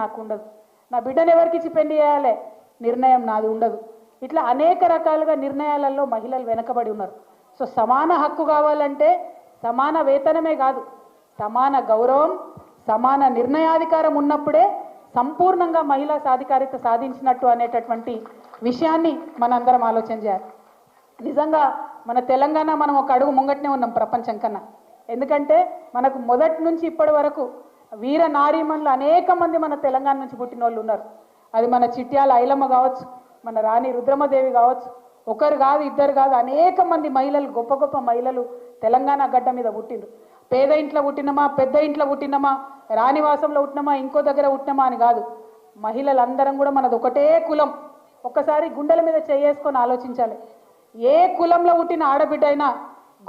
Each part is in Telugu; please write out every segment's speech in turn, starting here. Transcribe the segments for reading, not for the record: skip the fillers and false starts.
నాకు ఉండదు. నా బిడ్డను ఎవరికి ఇచ్చి పెళ్లి చేయాలి నిర్ణయం నాది ఉండదు. ఇట్లా అనేక రకాలుగా నిర్ణయాలలో మహిళలు వెనకబడి ఉన్నారు. సో సమాన హక్కు కావాలంటే సమాన వేతనమే కాదు, సమాన గౌరవం, సమాన నిర్ణయాధికారం ఉన్నప్పుడే సంపూర్ణంగా మహిళా సాధికారిత సాధించినట్టు అనేటటువంటి విషయాన్ని మనందరం ఆలోచన చేయాలి. నిజంగా మన తెలంగాణ మనం ఒక అడుగు ముంగట్నే ఉన్నాం ప్రపంచం కన్నా. ఎందుకంటే మనకు మొదటి నుంచి ఇప్పటి వరకు వీర నారీమణులు అనేక మంది మన తెలంగాణ నుంచి పుట్టిన వాళ్ళు ఉన్నారు. అది మన చిట్యాల ఐలమ్మ కావచ్చు, మన రాణి రుద్రమదేవి కావచ్చు, ఒకరు కాదు ఇద్దరు కాదు అనేక మంది మహిళలు, గొప్ప గొప్ప మహిళలు తెలంగాణ గడ్డ మీద పుట్టిండ్రు. పేద ఇంట్లో పుట్టినమా, పెద్ద ఇంట్లో పుట్టినమా, రాణివాసంలో పుట్టినమా, ఇంకో దగ్గర పుట్టినమా అని కాదు. మహిళలందరం కూడా మనది ఒకటే కులం. ఒక్కసారి గుండెల మీద చేసుకొని ఆలోచించాలి. ఏ కులంలో పుట్టిన ఆడబిడ్డ అయినా,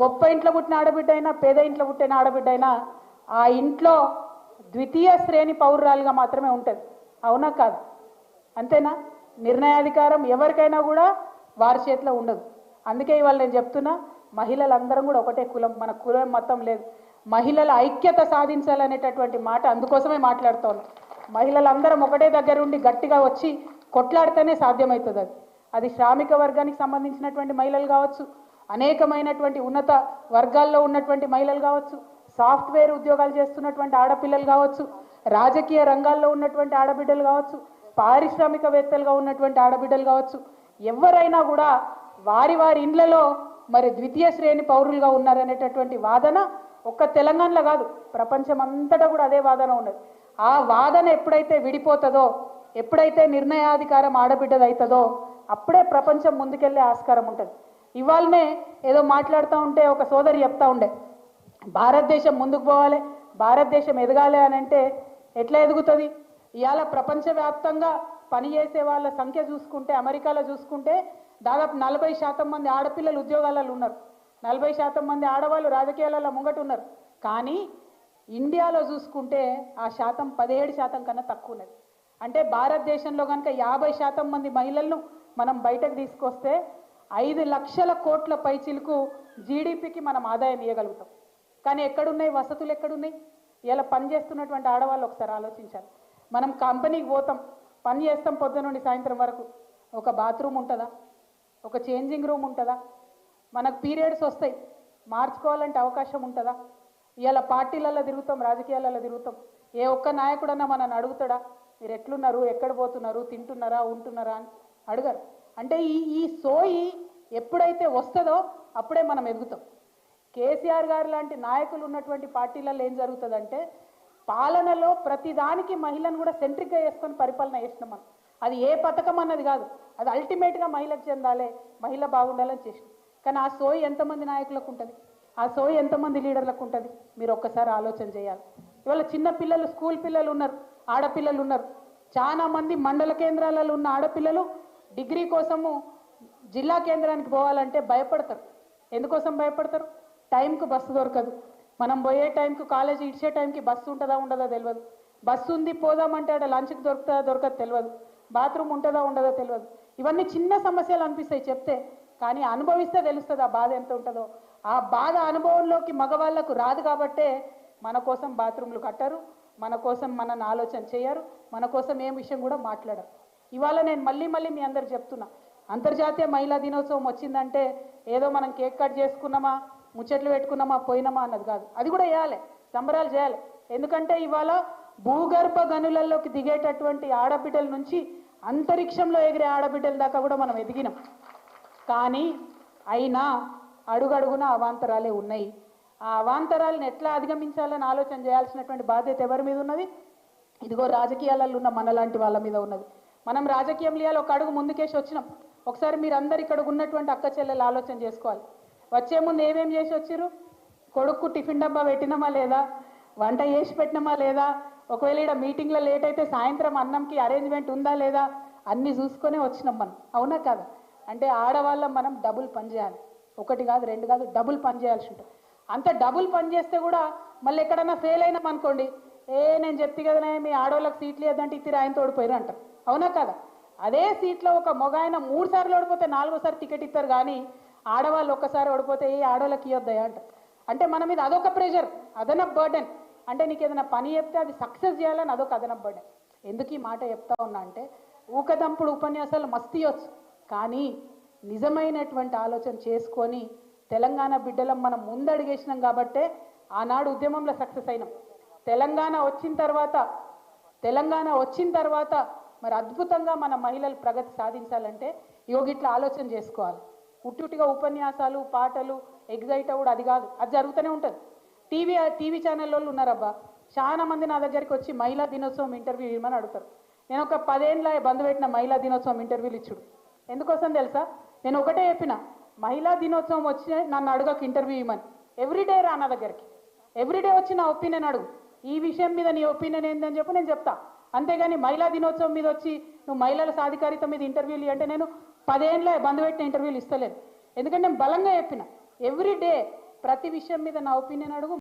గొప్ప ఇంట్లో పుట్టిన ఆడబిడ్డ అయినా, పేద ఇంట్లో పుట్టిన ఆడబిడ్డ అయినా ఆ ఇంట్లో ద్వితీయ శ్రేణి పౌరురాలుగా మాత్రమే ఉంటుంది. అవునా కాదు? అంతేనా? నిర్ణయాధికారం ఎవరికైనా కూడా వారి చేతిలో ఉండదు. అందుకే ఇవాళ నేను చెప్తున్నా, మహిళలందరం కూడా ఒకటే కులం, మన కులం మొత్తం లేదు. మహిళల ఐక్యత సాధించాలనేటటువంటి మాట అందుకోసమే మాట్లాడుతోంది. మహిళలందరం ఒకటే దగ్గర ఉండి గట్టిగా వచ్చి కొట్లాడితేనే సాధ్యమవుతుంది. అది శ్రామిక వర్గానికి సంబంధించినటువంటి మహిళలు కావచ్చు, అనేకమైనటువంటి ఉన్నత వర్గాల్లో ఉన్నటువంటి మహిళలు కావచ్చు, సాఫ్ట్వేర్ ఉద్యోగాలు చేస్తున్నటువంటి ఆడపిల్లలు కావచ్చు, రాజకీయ రంగాల్లో ఉన్నటువంటి ఆడబిడ్డలు కావచ్చు, పారిశ్రామికవేత్తలుగా ఉన్నటువంటి ఆడబిడ్డలు కావచ్చు, ఎవరైనా కూడా వారి వారి ఇండ్లలో మరి ద్వితీయ శ్రేణి పౌరులుగా ఉన్నారనేటటువంటి వాదన ఒక్క తెలంగాణలో కాదు, ప్రపంచం అంతటా కూడా అదే వాదన ఉన్నది. ఆ వాదన ఎప్పుడైతే విడిపోతుందో, ఎప్పుడైతే నిర్ణయాధికారం ఆడబిడ్డది అవుతుందో అప్పుడే ప్రపంచం ముందుకెళ్లే ఆస్కారం ఉంటుంది. ఇవాళనే ఏదో మాట్లాడుతూ ఉంటే ఒక సోదరి చెప్తా ఉండే, భారతదేశం ముందుకు పోవాలి, భారతదేశం ఎదగాలి అని అంటే ఎట్లా ఎదుగుతుంది? ఇవాళ ప్రపంచవ్యాప్తంగా పనిచేసే వాళ్ళ సంఖ్య చూసుకుంటే, అమెరికాలో చూసుకుంటే దాదాపు 40% మంది ఆడపిల్లలు ఉద్యోగాలలో ఉన్నారు, 40% మంది ఆడవాళ్ళు రాజకీయాలలో ముంగట ఉన్నారు. కానీ ఇండియాలో చూసుకుంటే ఆ శాతం 17% కన్నా తక్కువ ఉన్నది. అంటే భారతదేశంలో కనుక 50% మంది మహిళలను మనం బయటకు తీసుకొస్తే 5 లక్షల కోట్ల పైచిలకు జీడిపికి మనం ఆదాయం ఇవ్వగలుగుతాం. కానీ ఎక్కడున్నాయి వసతులు? ఎక్కడున్నాయి? ఇలా పని చేస్తున్నటువంటి ఆడవాళ్ళు ఒకసారి ఆలోచించాలి. మనం కంపెనీకి పోతాం, పని చేస్తాం పొద్దున నుండి సాయంత్రం వరకు. ఒక బాత్రూమ్ ఉంటుందా? ఒక చేంజింగ్ రూమ్ ఉంటుందా? మనకు పీరియడ్స్ వస్తాయి, మార్చుకోవాలంటే అవకాశం ఉంటుందా? ఇలా పార్టీలలో తిరుగుతాం, రాజకీయాలలో తిరుగుతాం, ఏ ఒక్క నాయకుడన్నా మనల్ని అడుగుతాడా మీరు ఎట్లున్నారు, ఎక్కడ పోతున్నారు, తింటున్నారా, ఉంటున్నారా అని? అడగరు. అంటే ఈ సోయి ఎప్పుడైతే వస్తుందో అప్పుడే మనం ఎదుగుతాం. కేసీఆర్ గారు లాంటి నాయకులు ఉన్నటువంటి పార్టీలలో ఏం జరుగుతుందంటే పాలనలో ప్రతిదానికి మహిళను కూడా సెంట్రిక్గా చేసుకొని పరిపాలన చేసినాం మనం. అది ఏ పథకం అన్నది కాదు, అది అల్టిమేట్గా మహిళకు చెందాలి, మహిళ బాగుండాలని చేసినాం. కానీ ఆ సోయి ఎంతమంది నాయకులకు ఉంటుంది? ఆ సోయి ఎంతమంది లీడర్లకు ఉంటుంది? మీరు ఒక్కసారి ఆలోచన చేయాలి. ఇవాళ చిన్న పిల్లలు, స్కూల్ పిల్లలు ఉన్నారు, ఆడపిల్లలు ఉన్నారు. చాలా మంది మండల కేంద్రాలలో ఉన్న ఆడపిల్లలు డిగ్రీ కోసము జిల్లా కేంద్రానికి పోవాలంటే భయపడతారు. ఎందుకోసం భయపడతారు? టైంకు బస్సు దొరకదు. మనం పోయే టైంకు, కాలేజీ ఇచ్చే టైంకి బస్సు ఉంటుందా ఉండదో తెలియదు. బస్సు ఉంది పోదామంటే ఆడ లంచ్కి దొరుకుతుందా దొరకదు తెలియదు. బాత్రూమ్ ఉంటుందా ఉండదో తెలియదు. ఇవన్నీ చిన్న సమస్యలు అనిపిస్తాయి చెప్తే, కానీ అనుభవిస్తే తెలుస్తుంది ఆ బాధ ఎంత ఉంటుందో. ఆ బాధ అనుభవంలోకి మగవాళ్లకు రాదు కాబట్టే మన కోసం బాత్రూమ్లు కట్టరు, మన కోసం మనల్ని ఆలోచన చేయరు, మన కోసం ఏం విషయం కూడా మాట్లాడరు. ఇవాళ నేను మళ్ళీ మీ అందరు చెప్తున్నా, అంతర్జాతీయ మహిళా దినోత్సవం వచ్చిందంటే ఏదో మనం కేక్ కట్ చేసుకున్నామా, ముచ్చట్లు పెట్టుకున్నామా, పోయినామా అన్నది కాదు. అది కూడా చేయాలి, సంబరాలు చేయాలి. ఎందుకంటే ఇవాళ భూగర్భ గనులలోకి దిగేటటువంటి ఆడబిడ్డల నుంచి అంతరిక్షంలో ఎగిరే ఆడబిడ్డల దాకా కూడా మనం ఎదిగినాం. కానీ అయినా అడుగడుగున అవాంతరాలే ఉన్నాయి. ఆ అవాంతరాలను ఎట్లా అధిగమించాలని ఆలోచన చేయాల్సినటువంటి బాధ్యత ఎవరి మీద ఉన్నది? ఇదిగో రాజకీయాలలో ఉన్న మనలాంటి వాళ్ళ మీద ఉన్నది. మనం రాజకీయంలో ఒక అడుగు ముందుకేసి వచ్చినాం. ఒకసారి మీరు అందరు ఇక్కడ ఉన్నటువంటి అక్క చెల్లెలు ఆలోచన చేసుకోవాలి. వచ్చే ముందు ఏమేం చేసి వచ్చిర్రు? కొడుకు టిఫిన్ డబ్బా పెట్టినామా లేదా, వంట చేసి పెట్టినామా లేదా, ఒకవేళ ఇక్కడ మీటింగ్లో లేట్ అయితే సాయంత్రం అన్నంకి అరేంజ్మెంట్ ఉందా లేదా, అన్నీ చూసుకొనే వచ్చినాం మనం. అవునా కాదా? అంటే ఆడవాళ్ళం మనం డబుల్ పని చేయాలి. ఒకటి కాదు, రెండు కాదు, డబుల్ పని చేయాల్సి ఉంటుంది. అంత డబుల్ పని చేస్తే కూడా మళ్ళీ ఎక్కడన్నా ఫెయిల్ అయినాం అనుకోండి, నేను చెప్తే కదనే మీ ఆడవాళ్ళకి సీట్లు ఇద్దంటే ఇద్దరు ఆయన తోడిపోయారు అంటారు. అవునా కదా? అదే సీట్లో ఒక మగ ఆయన 3 సార్లు ఓడిపోతే 4వ సారి టికెట్ ఇస్తారు. కానీ ఆడవాళ్ళు ఒక్కసారి ఓడిపోతే ఏ ఆడవాళ్ళకి ఇవ్వద్దాయా అంటారు. అంటే మన మీద అదొక ప్రెషర్, అదనపు బర్డెన్. అంటే నీకు ఏదైనా పని చెప్తే అది సక్సెస్ చేయాలని అదొక అదనపు బర్డెన్. ఎందుకు ఈ మాట చెప్తా ఉన్నా అంటే ఊకదంపుడు ఉపన్యాసాలు మస్తు ఇవ్వచ్చు, కానీ నిజమైనటువంటి ఆలోచన చేసుకొని తెలంగాణ బిడ్డలం మనం ముందడిగేసినాం కాబట్టే ఆనాడు ఉద్యమంలో సక్సెస్ అయినాం. తెలంగాణ వచ్చిన తర్వాత మరి అద్భుతంగా మన మహిళలు ప్రగతి సాధించాలంటే యోగిట్లా ఆలోచన చేసుకోవాలి. ఉట్టుగా ఉపన్యాసాలు పాటలు ఎగ్జైట్ అవ్వడు అది కాదు, అది జరుగుతూనే ఉంటుంది. టీవీ ఛానల్ వాళ్ళు ఉన్నారబ్బా, చాలా మంది నా దగ్గరికి వచ్చి మహిళా దినోత్సవం ఇంటర్వ్యూ ఇవ్వమని అడుగుతారు. నేను ఒక 10 ఏళ్ళ బంద్ పెట్టిన మహిళా దినోత్సవం ఇంటర్వ్యూలు ఇచ్చుడు. ఎందుకోసం తెలుసా? నేను ఒకటే చెప్పిన, మహిళా దినోత్సవం వచ్చి నన్ను అడగక ఇంటర్వ్యూ ఇవ్వమని. ఎవ్రీడే రా నా దగ్గరికి, ఎవ్రీడే వచ్చి నా ఒపీనియన్ అడుగు, ఈ విషయం మీద నీ ఒపీనియన్ ఏందని చెప్పి నేను చెప్తా. అంతేగాని మహిళా దినోత్సవం మీద వచ్చి నువ్వు మహిళల సాధికారిత మీద ఇంటర్వ్యూలు అంటే నేను 10 ఏళ్ళ బంద్ పెట్టిన ఇంటర్వ్యూలు ఇస్తలేదు. ఎందుకంటే నేను బలంగా చెప్పిన, ఎవ్రీడే ప్రతి విషయం మీద నా ఒపీనియన్ అడుగు.